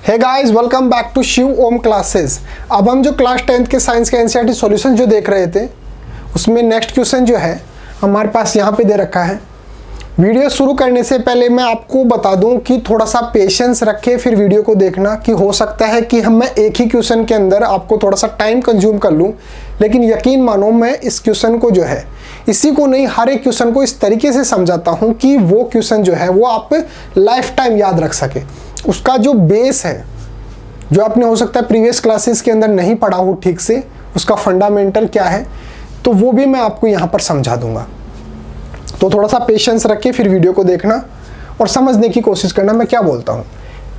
Hey guys, welcome back to Shiv Om classes. अब हम जो क्लास 10th के साइंस के एनसीईआरटी सॉल्यूशन जो देख रहे थे उसमें नेक्स्ट क्वेश्चन जो है हमारे पास यहाँ पे दे रखा है। वीडियो शुरू करने से पहले मैं आपको बता दूं कि थोड़ा सा पेशेंस रखें फिर वीडियो को देखना, कि हो सकता है कि मैं एक ही क्वेश्चन के अंदर आपको थोड़ा सा टाइम कंज्यूम कर लूं, लेकिन यकीन मानो मैं इस क्वेश्चन को जो है इसी को नहीं हर एक क्वेश्चन को इस तरीके से समझाता हूं कि वो क्वेश्चन जो है वो आप लाइफ टाइम याद रख सके। उसका जो बेस है जो आपने हो सकता है प्रीवियस क्लासेस के अंदर नहीं पढ़ा हो ठीक से, उसका फंडामेंटल क्या है तो वो भी मैं आपको यहाँ पर समझा दूंगा। तो थोड़ा सा पेशेंस रख के फिर वीडियो को देखना और समझने की कोशिश करना मैं क्या बोलता हूँ।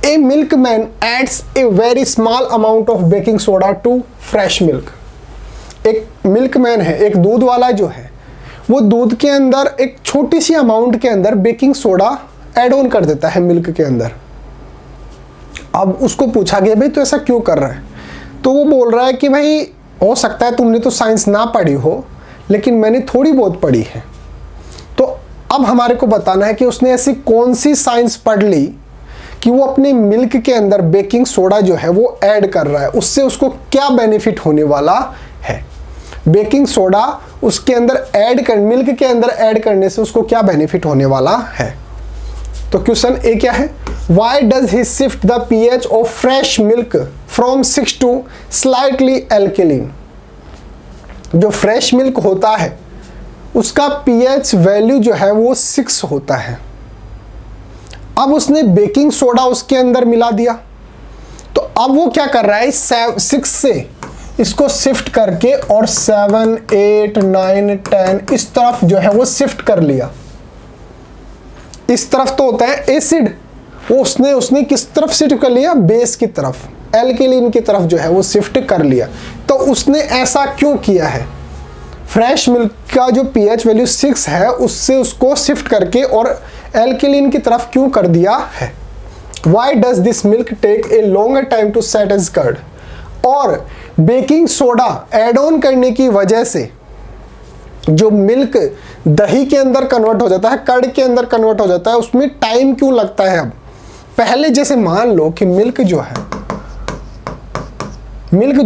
A milkman adds a very small amount of baking soda to fresh milk. एक मिल्क मैन है, एक दूध वाला जो है वो दूध के अंदर एक छोटी सी अमाउंट के अंदर बेकिंग सोडा ऐड ऑन कर देता है मिल्क के अंदर। अब उसको पूछा गया भाई तो ऐसा क्यों कर रहा है, तो वो बोल रहा है कि भाई हो सकता है तुमने तो साइंस ना पढ़ी हो लेकिन मैंने थोड़ी बहुत पढ़ी है। तो अब हमारे को बताना है कि उसने ऐसी कौन सी साइंस पढ़ ली कि वो अपने मिल्क के अंदर बेकिंग सोडा जो है वो ऐड कर रहा है, उससे उसको क्या बेनिफिट होने वाला है। बेकिंग सोडा उसके अंदर मिल्क के अंदर ऐड करने से उसको क्या बेनिफिट होने वाला है। तो क्वेश्चन ए क्या है, why does he shift the pH of fresh milk from 6 to slightly alkaline. जो फ्रेश मिल्क होता है उसका pH वैल्यू जो है वो 6 होता है। अब उसने बेकिंग सोडा उसके अंदर मिला दिया, तो अब वो क्या कर रहा है 6 से इसको शिफ्ट करके और 7, 8, 9, 10 इस तरफ जो है वो शिफ्ट कर लिया। इस तरफ तो होता है एसिड, वो उसने किस तरफ शिफ्ट कर लिया, बेस की तरफ, एल्केलिन की तरफ जो है वो शिफ्ट कर लिया। तो उसने ऐसा क्यों किया है, फ्रेश मिल्क का जो pH वैल्यू 6 है उससे उसको शिफ्ट करके और एल्केलिन की तरफ क्यों कर दिया है। Why does this milk take a longer time to set as curd. और बेकिंग सोडा एड ऑन करने की वजह से जो मिल्क दही के अंदर कन्वर्ट हो जाता है, कर्ड के अंदर कन्वर्ट हो जाता है, उसमें टाइम क्यों लगता है। अब पहले जैसे मान लो कि मिल्क जो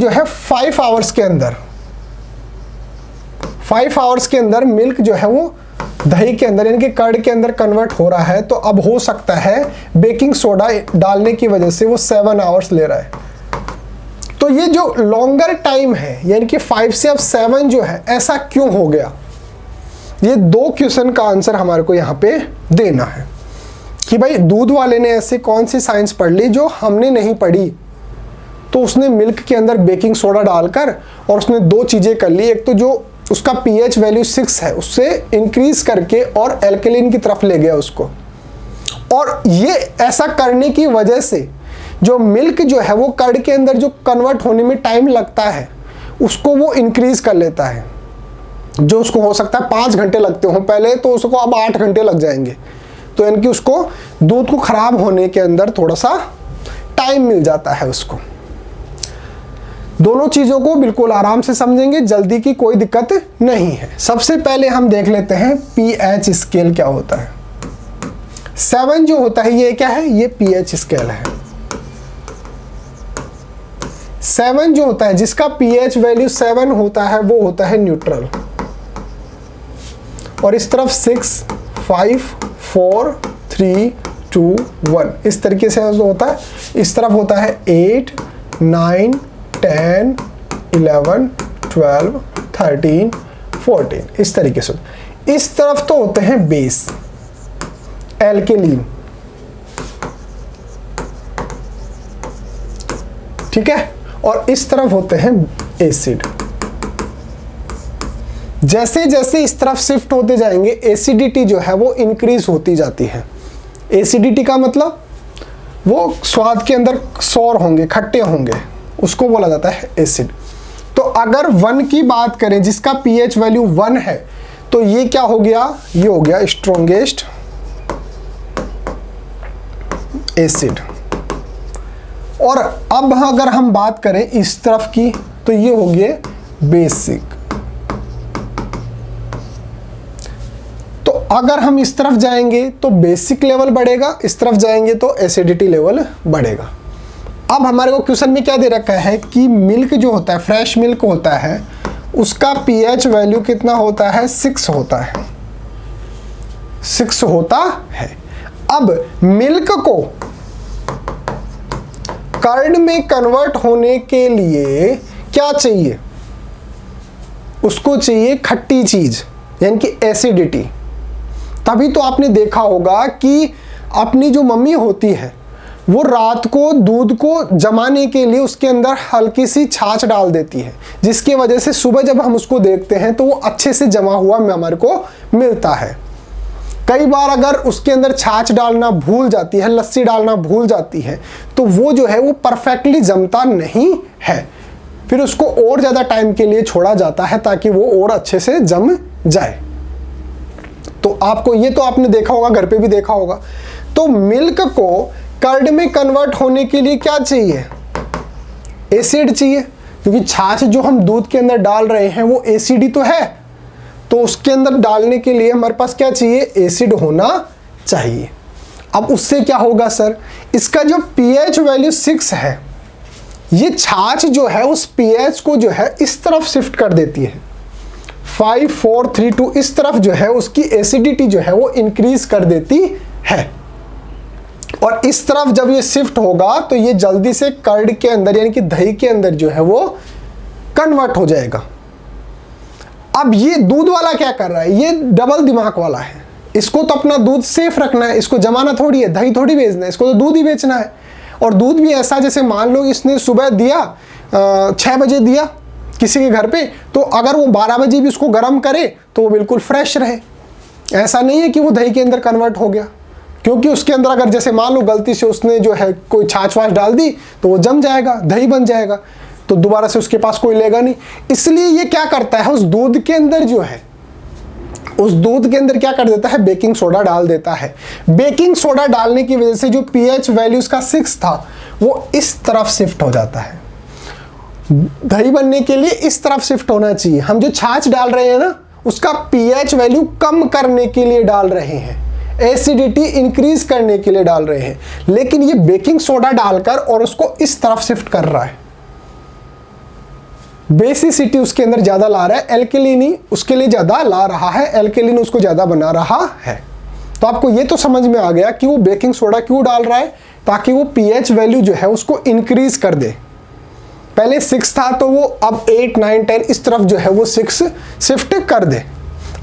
है 5 आवर्स के अंदर 5 आवर्स के अंदर मिल्क जो है वो दही के अंदर यानी कि कर्ड के अंदर कन्वर्ट हो रहा है, तो अब हो सकता है बेकिंग सोडा डालने की वजह से वो 7 आवर्स ले रहा है। तो ये जो लॉन्गर टाइम है यानी कि 5 से अब 7 जो है ऐसा क्यों हो गया, ये 2 क्वेश्चन का आंसर हमारे को यहाँ पे देना है कि भाई दूध वाले ने ऐसे कौन सी साइंस पढ़ ली जो हमने नहीं पढ़ी। तो उसने मिल्क के अंदर बेकिंग सोडा डालकर और उसने 2 चीज़ें कर ली, एक तो जो उसका pH वैल्यू 6 है उससे इंक्रीज करके और एल्केलिन की तरफ ले गया उसको, और ये ऐसा करने की वजह से जो मिल्क जो है वो कर्ड के अंदर जो कन्वर्ट होने में टाइम लगता है उसको वो इंक्रीज कर लेता है। जो उसको हो सकता है 5 घंटे लगते हो पहले, तो उसको अब 8 घंटे लग जाएंगे। तो यानी कि उसको दूध को खराब होने के अंदर थोड़ा सा टाइम मिल जाता है उसको। दोनों चीज़ों को बिल्कुल आराम से समझेंगे, जल्दी की कोई दिक्कत नहीं है। सबसे पहले हम देख लेते हैं pH स्केल क्या होता है। 7 जो होता है ये क्या है, ये pH स्केल है। 7 जो होता है जिसका pH वैल्यू 7 होता है वो होता है न्यूट्रल, और इस तरफ 6, 5, 4, 3, 2, 1 इस तरीके से होता है। इस तरफ होता है 8, 9, 10, 11, 12, 13, 14 इस तरीके से। इस तरफ तो होते हैं बेस एल्केलिन, ठीक है, और इस तरफ होते हैं एसिड। जैसे जैसे इस तरफ शिफ्ट होते जाएंगे एसिडिटी जो है वो इंक्रीज होती जाती है। एसिडिटी का मतलब वो स्वाद के अंदर सौर होंगे, खट्टे होंगे, उसको बोला जाता है एसिड। तो अगर 1 की बात करें जिसका pH वैल्यू 1 है तो ये क्या हो गया, ये हो गया स्ट्रॉन्गेस्ट एसिड। और अब अगर हम बात करें इस तरफ की तो ये हो गए बेसिक। तो अगर हम इस तरफ जाएंगे तो बेसिक लेवल बढ़ेगा, इस तरफ जाएंगे तो एसिडिटी लेवल बढ़ेगा। अब हमारे को क्वेश्चन में क्या दे रखा है कि मिल्क जो होता है, फ्रेश मिल्क होता है, उसका पीएच वैल्यू कितना होता है, 6 होता है, 6 होता है। अब मिल्क को कर्ड में कन्वर्ट होने के लिए क्या चाहिए, उसको चाहिए खट्टी चीज, यानी कि एसिडिटी। तभी तो आपने देखा होगा कि अपनी जो मम्मी होती है वो रात को दूध को जमाने के लिए उसके अंदर हल्की सी छाछ डाल देती है, जिसकी वजह से सुबह जब हम उसको देखते हैं तो वो अच्छे से जमा हुआ हमारे को मिलता है। कई बार अगर उसके अंदर छाछ डालना भूल जाती है, लस्सी डालना भूल जाती है, तो वो जो है वो परफेक्टली जमता नहीं है, फिर उसको और ज़्यादा टाइम के लिए छोड़ा जाता है ताकि वो और अच्छे से जम जाए। तो आपको ये तो आपने देखा होगा, घर पे भी देखा होगा। तो मिल्क को कर्ड में कन्वर्ट होने के लिए क्या चाहिए, एसिड चाहिए, क्योंकि छाछ जो हम दूध के अंदर डाल रहे हैं वो एसिड ही तो है, तो उसके अंदर डालने के लिए हमारे पास क्या चाहिए, एसिड होना चाहिए। अब उससे क्या होगा सर, इसका जो पीएच वैल्यू 6 है, ये छाछ जो है उस पीएच को जो है इस तरफ शिफ्ट कर देती है, 5 4 3 2 इस तरफ जो है उसकी एसिडिटी जो है वो इंक्रीज कर देती है। और इस तरफ जब ये शिफ्ट होगा तो ये जल्दी से कर्ड के अंदर यानी कि दही के अंदर जो है वो कन्वर्ट हो जाएगा। अब ये दूध वाला क्या कर रहा है, ये डबल दिमाग वाला है, इसको तो अपना दूध सेफ रखना है, इसको जमाना थोड़ी है, दही थोड़ी बेचना है, इसको तो दूध ही बेचना है। और दूध भी ऐसा, जैसे मान लो इसने सुबह दिया 6 बजे दिया किसी के घर पे, तो अगर वो 12 बजे भी उसको गर्म करे तो वो बिल्कुल फ्रेश रहे। ऐसा नहीं है कि वो दही के अंदर कन्वर्ट हो गया, क्योंकि उसके अंदर अगर जैसे मान लो गलती से उसने जो है कोई छाछ वाछ डाल दी तो वो जम जाएगा, दही बन जाएगा, तो दोबारा से उसके पास कोई लेगा नहीं। इसलिए ये क्या करता है, उस दूध के अंदर जो है, उस दूध के अंदर क्या कर देता है, बेकिंग सोडा डाल देता है। बेकिंग सोडा डालने की वजह से जो पीएच वैल्यू उसका 6 था वो इस तरफ शिफ्ट हो जाता है। दही बनने के लिए इस तरफ शिफ्ट होना चाहिए। हम जो छाछ डाल रहे हैं ना, उसका पीएच वैल्यू कम करने के लिए डाल रहे हैं, एसिडिटी इंक्रीज करने के लिए डाल रहे हैं, लेकिन ये बेकिंग सोडा डालकर और उसको इस तरफ शिफ्ट कर रहा है। बेसिसिटी उसके अंदर ज्यादा ला रहा है, एल्केलिनी उसके लिए ज्यादा ला रहा है, एल्केलिन उसको ज्यादा बना रहा है। तो आपको ये तो समझ में आ गया कि वो बेकिंग सोडा क्यों डाल रहा है, ताकि वो पीएच वैल्यू जो है उसको इंक्रीज कर दे। पहले 6 था तो वो अब 8 9 10 इस तरफ जो है वो 6 शिफ्ट कर दे।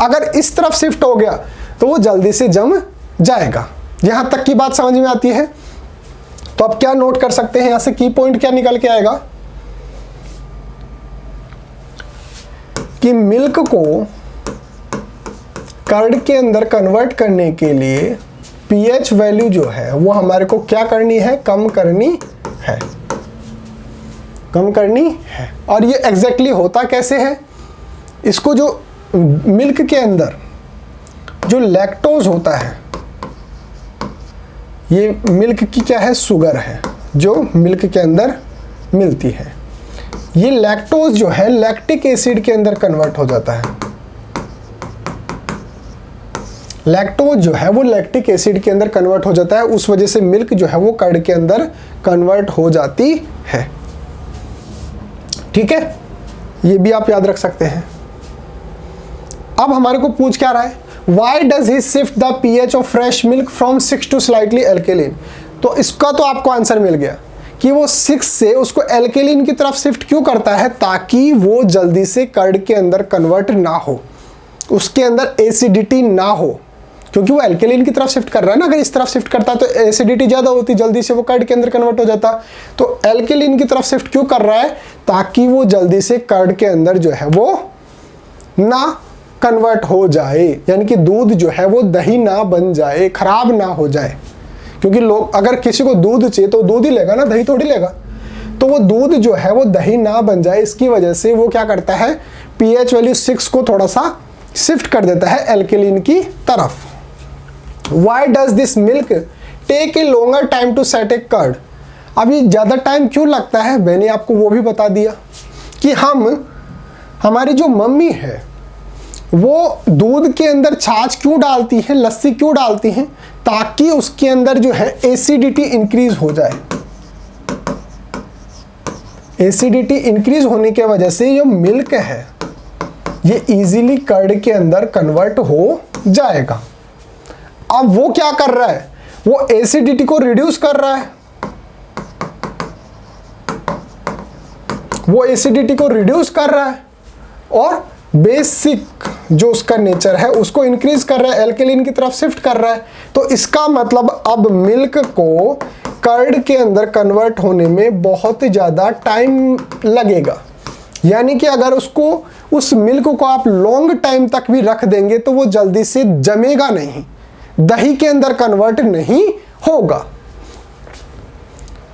अगर इस तरफ शिफ्ट हो गया तो वो जल्दी से जम जाएगा। यहां तक की बात समझ में आती है। तो अब क्या नोट कर सकते हैं, यहां से की पॉइंट क्या निकल के आएगा कि मिल्क को कर्ड के अंदर कन्वर्ट करने के लिए पीएच वैल्यू जो है वो हमारे को क्या करनी है, कम करनी है, कम करनी है। और ये एग्जैक्टली होता कैसे है, इसको जो मिल्क के अंदर जो लैक्टोज होता है, ये मिल्क की क्या है, शुगर है जो मिल्क के अंदर मिलती है। ये लैक्टोज जो है लैक्टिक एसिड के अंदर कन्वर्ट हो जाता है। लैक्टोज जो है वो लैक्टिक एसिड के अंदर कन्वर्ट हो जाता है, उस वजह से मिल्क जो है वो कर्ड के अंदर कन्वर्ट हो जाती है। ठीक है, ये भी आप याद रख सकते हैं। अब हमारे को पूछ क्या रहा है, Why does he shift the pH of fresh milk from 6 to slightly alkaline? तो इसका तो आपको आंसर मिल गया कि वो 6 से उसको एल्केलिन की तरफ शिफ्ट क्यों करता है, ताकि वो जल्दी से कर्ड के अंदर कन्वर्ट ना हो, उसके अंदर एसिडिटी ना हो, क्योंकि वो एल्केलिन की तरफ शिफ्ट कर रहा है ना। अगर इस तरफ शिफ्ट करता तो एसिडिटी ज़्यादा होती, जल्दी से वो कर्ड के अंदर कन्वर्ट हो जाता। तो एल्केलिन की तरफ शिफ्ट क्यों कर रहा है, ताकि वो जल्दी से कर्ड के अंदर जो है वो ना कन्वर्ट हो जाए, यानी कि दूध जो है वो दही ना बन जाए, खराब ना हो जाए। क्योंकि लोग, अगर किसी को दूध चाहिए तो दूध ही लेगा ना, दही थोड़ी लेगा। तो वो दूध जो है वो दही ना बन जाए, इसकी वजह से वो क्या करता है, पीएच वैल्यू 6 को थोड़ा सा शिफ्ट कर देता है एल्केलिन की तरफ। Why does this milk take a longer time to set a curd? अब ये ज़्यादा टाइम क्यों लगता है, मैंने आपको वो भी बता दिया कि हमारी जो मम्मी है वो दूध के अंदर छाछ क्यों डालती है, लस्सी क्यों डालती हैं, ताकि उसके अंदर जो है एसिडिटी इंक्रीज हो जाए। एसिडिटी इंक्रीज होने की वजह से जो मिल्क है ये इजीली कर्ड के अंदर कन्वर्ट हो जाएगा। अब वो क्या कर रहा है, वो एसिडिटी को रिड्यूस कर रहा है, वो एसिडिटी को रिड्यूस कर रहा है और बेसिक जो उसका नेचर है उसको इंक्रीज कर रहा है, एल्केलिन की तरफ शिफ्ट कर रहा है। तो इसका मतलब अब मिल्क को कर्ड के अंदर कन्वर्ट होने में बहुत ज़्यादा टाइम लगेगा। यानी कि अगर उसको उस मिल्क को आप लॉन्ग टाइम तक भी रख देंगे तो वो जल्दी से जमेगा नहीं, दही के अंदर कन्वर्ट नहीं होगा।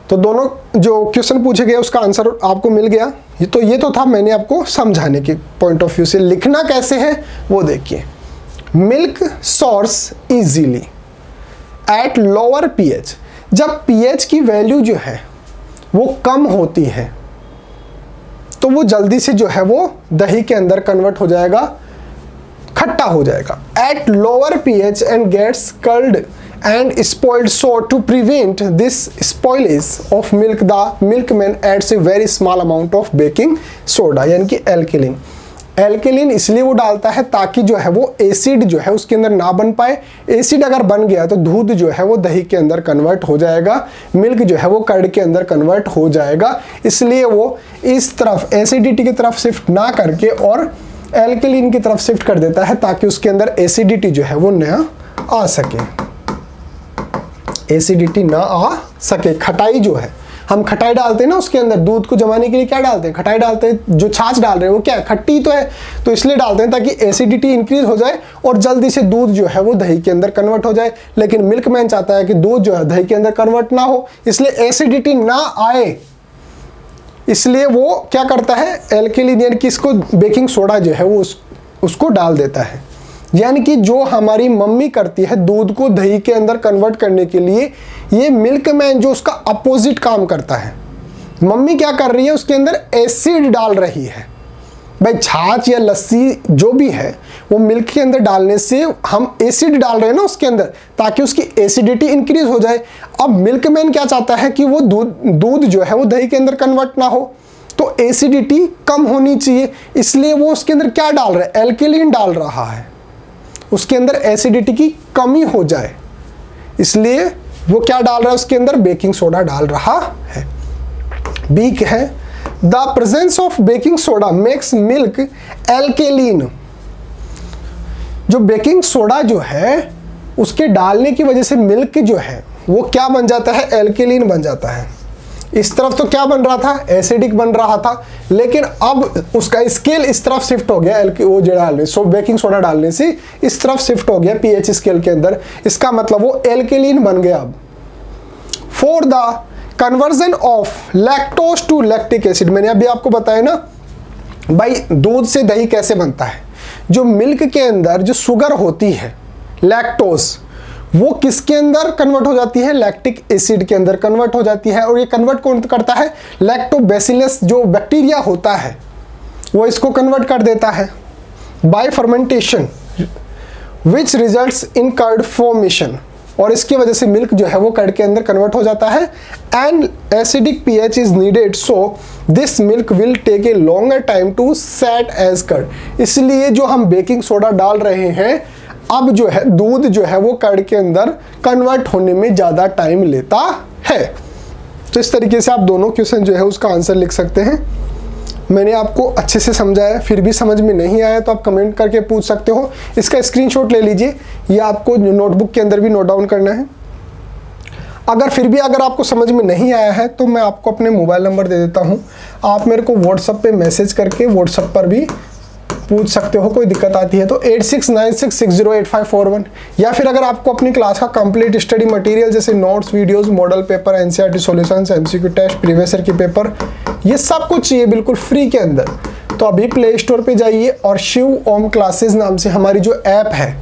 तो दोनों जो क्वेश्चन पूछे गए उसका आंसर आपको मिल गया। ये तो था मैंने आपको समझाने के पॉइंट ऑफ व्यू से। लिखना कैसे है वो देखिए। Milk source easily eight lower pH. जब पीएच की वैल्यू जो है वो कम होती है तो वो जल्दी से जो है वो दही के अंदर कन्वर्ट हो जाएगा, खट्टा हो जाएगा। At lower pH and gets curdled and spoiled, so to prevent this spoilage of milk the milkman adds a very small amount of baking soda यानी कि एल्केलिन। एल्केलिन इसलिए वो डालता है ताकि जो है वो एसिड जो है उसके अंदर ना बन पाए। एसिड अगर बन गया तो दूध जो है वो दही के अंदर कन्वर्ट हो जाएगा, मिल्क जो है वो कर्ड के अंदर कन्वर्ट हो जाएगा। इसलिए वो इस तरफ एसिडिटी की तरफ शिफ्ट ना करके और एल्केलिन की तरफ शिफ्ट कर देता है ताकि उसके अंदर एसिडिटी जो है वो न आ सके, एसिडिटी ना आ सके। खटाई जो है, हम खटाई डालते हैं ना उसके अंदर, दूध को जमाने के लिए क्या डालते हैं, खटाई डालते हैं। जो छाछ डाल रहे हैं वो क्या है, खट्टी तो है, तो इसलिए डालते हैं ताकि एसिडिटी इंक्रीज हो जाए और जल्दी से दूध जो है वो दही के अंदर कन्वर्ट हो जाए। लेकिन मिल्कमैन चाहता है कि दूध जो है दही के अंदर कन्वर्ट ना हो, इसलिए एसिडिटी ना आए, इसलिए वो क्या करता है, एल्केलिन यानी कि इसको बेकिंग सोडा जो है वो उसको डाल देता है। यानी कि जो हमारी मम्मी करती है दूध को दही के अंदर कन्वर्ट करने के लिए, ये मिल्कमैन जो उसका अपोजिट काम करता है। मम्मी क्या कर रही है, उसके अंदर एसिड डाल रही है। भाई छाछ या लस्सी जो भी है वो मिल्क के अंदर डालने से हम एसिड डाल रहे हैं ना उसके अंदर, ताकि उसकी एसिडिटी इंक्रीज हो जाए। अब मिल्कमैन क्या चाहता है कि वो दूध जो है वो दही के अंदर कन्वर्ट ना हो, तो एसिडिटी कम होनी चाहिए, इसलिए वो उसके अंदर क्या डाल रहा है, एल्केलिन डाल रहा है, उसके अंदर एसिडिटी की कमी हो जाए, इसलिए वो क्या डाल रहा है उसके अंदर, बेकिंग सोडा डाल रहा है। बी है the presence of baking soda makes milk alkaline. जो बेकिंग सोडा जो है उसके डालने की वजह से मिल्क जो है वो क्या बन जाता है, एल्केलिन बन जाता है। इस तरफ तो क्या बन रहा था, एसिडिक बन रहा था, लेकिन अब उसका स्केल इस तरफ शिफ्ट हो गया, वो जो डालने सो बेकिंग सोडा डालने से इस तरफ शिफ्ट हो गया पीएच स्केल के अंदर। इसका मतलब वो एल्केलिन बन गया। अब for the conversion of lactose to lactic acid, मैंने अभी आपको बताया ना भाई दूध से दही कैसे बनता है। जो मिल्क के अंदर जो शुगर होती है लैक्टोज, वो किसके अंदर कन्वर्ट हो जाती है, लैक्टिक एसिड के अंदर कन्वर्ट हो जाती है। और ये कन्वर्ट कौन करता है, लैक्टोबैसिलस जो बैक्टीरिया होता है वो इसको कन्वर्ट कर देता है by fermentation which results in curd formation. और इसकी वजह से मिल्क जो है वो कर्ड के अंदर कन्वर्ट हो जाता है। And acidic pH is needed, so this milk will take a longer time to set as curd. इसलिए जो हम बेकिंग सोडा डाल रहे हैं अब जो है दूध जो है वो कर्ड के अंदर कन्वर्ट होने में ज़्यादा टाइम लेता है। तो इस तरीके से आप दोनों क्वेश्चन जो है उसका आंसर लिख सकते हैं। मैंने आपको अच्छे से समझाया, फिर भी समझ में नहीं आया तो आप कमेंट करके पूछ सकते हो। इसका स्क्रीनशॉट ले लीजिए, ये आपको नोटबुक के अंदर भी नोट डाउन करना है। अगर आपको समझ में नहीं आया है तो मैं आपको अपने मोबाइल नंबर दे देता हूँ, आप मेरे को व्हाट्सएप पे मैसेज करके व्हाट्सएप पर भी पूछ सकते हो। कोई दिक्कत आती है तो 8696608541। या फिर अगर आपको अपनी क्लास का कंप्लीट स्टडी मटेरियल जैसे notes, videos, model paper, NCERT solutions, MCQ test, previous year के पेपर, ये सब कुछ चाहिए बिल्कुल फ्री के अंदर, तो अभी प्ले स्टोर पे जाइए और शिव ओम क्लासेस नाम से हमारी जो ऐप है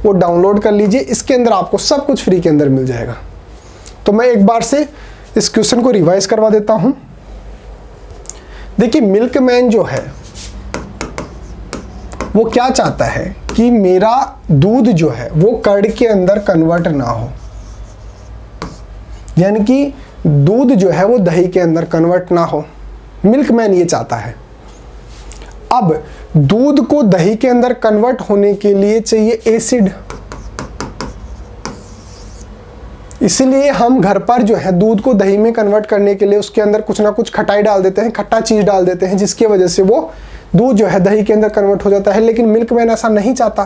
वो डाउनलोड कर लीजिए। इसके अंदर आपको सब कुछ फ्री के अंदर मिल जाएगा। तो मैं एक बार से इस क्वेश्चन को रिवाइज करवा देता हूं। देखिए मिल्कमैन जो है वो क्या चाहता है कि मेरा दूध जो है वो कर्ड के अंदर कन्वर्ट ना हो, यानी कि दूध जो है वो दही के अंदर कन्वर्ट ना हो। मिल्कमैन ये चाहता है। अब दूध को दही के अंदर कन्वर्ट होने के लिए चाहिए एसिड, इसलिए हम घर पर जो है दूध को दही में कन्वर्ट करने के लिए उसके अंदर कुछ ना कुछ खटाई डाल देते हैं, खट्टा चीज डाल देते हैं, जिसकी वजह से वो दूध जो है दही के अंदर कन्वर्ट हो जाता है। लेकिन मिल्कमैन ऐसा नहीं चाहता,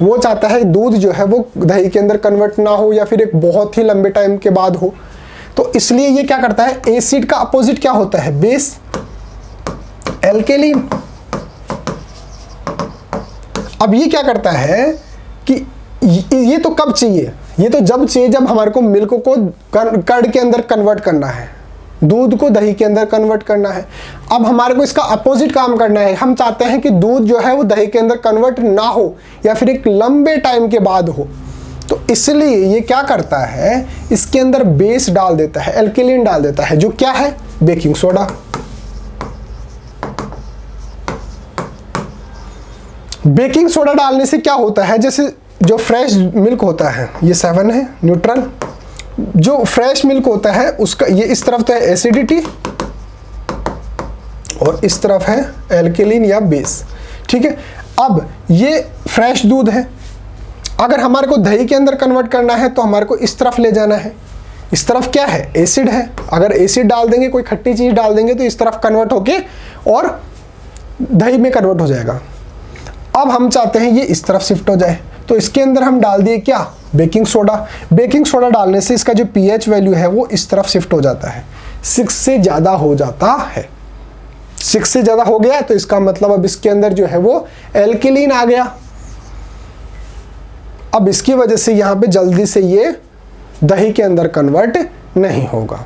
वो चाहता है दूध जो है वो दही के अंदर कन्वर्ट ना हो या फिर एक बहुत ही लंबे टाइम के बाद हो। तो इसलिए ये क्या करता है, एसिड का अपोजिट क्या होता है, बेस, एल्केलिन। अब ये क्या करता है कि ये तो कब चाहिए, ये तो जब चाहिए जब हमारे को मिल्क को कर्ड के अंदर कन्वर्ट करना है, दूध को दही के अंदर कन्वर्ट करना है। अब हमारे को इसका अपोजिट काम करना है, हम चाहते हैं कि दूध जो है वो दही के अंदर कन्वर्ट ना हो या फिर एक लंबे टाइम के बाद हो। तो इसलिए ये क्या करता है, इसके अंदर बेस डाल देता है, एल्केलिन डाल देता है, जो क्या है, बेकिंग सोडा। बेकिंग सोडा डालने से क्या होता है, जैसे जो फ्रेश मिल्क होता है, ये 7 है न्यूट्रल, जो फ्रेश मिल्क होता है उसका ये इस तरफ तो है एसिडिटी और इस तरफ है एल्केलिन या बेस, ठीक है। अब ये फ्रेश दूध है, अगर हमारे को दही के अंदर कन्वर्ट करना है तो हमारे को इस तरफ ले जाना है, इस तरफ क्या है, एसिड है। अगर एसिड डाल देंगे, कोई खट्टी चीज डाल देंगे तो इस तरफ कन्वर्ट होके और दही में कन्वर्ट हो जाएगा। अब हम चाहते हैं ये इस तरफ शिफ्ट हो जाए, तो इसके अंदर हम डाल दिए क्या, बेकिंग सोडा। बेकिंग सोडा डालने से इसका जो पीएच वैल्यू है वो इस तरफ शिफ्ट हो जाता है, 6 से ज़्यादा हो जाता है। 6 से ज़्यादा हो गया तो इसका मतलब अब इसके अंदर जो है वो एल्केलिन आ गया। अब इसकी वजह से यहाँ पे जल्दी से ये दही के अंदर कन्वर्ट नहीं होगा।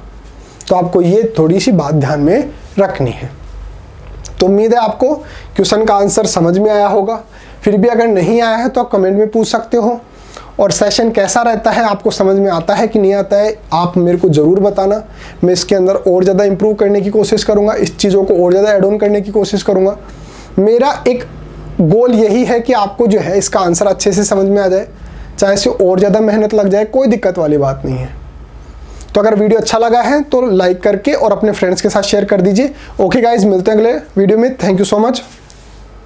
तो आपको ये थोड़ी सी बात ध्यान में रखनी है। तो उम्मीद है आपको क्वेश्चन का आंसर समझ में आया होगा। फिर भी अगर नहीं आया है तो आप कमेंट में पूछ सकते हो। और सेशन कैसा रहता है, आपको समझ में आता है कि नहीं आता है, आप मेरे को ज़रूर बताना। मैं इसके अंदर और ज़्यादा इंप्रूव करने की कोशिश करूँगा, इस चीज़ों को और ज़्यादा ऐड ऑन करने की कोशिश करूँगा। मेरा एक गोल यही है कि आपको जो है इसका आंसर अच्छे से समझ में आ जाए, चाहे से और ज़्यादा मेहनत लग जाए, कोई दिक्कत वाली बात नहीं है। तो अगर वीडियो अच्छा लगा है तो लाइक करके और अपने फ्रेंड्स के साथ शेयर कर दीजिए। ओके गाइज, मिलते हैं अगले वीडियो में। Thank you so much.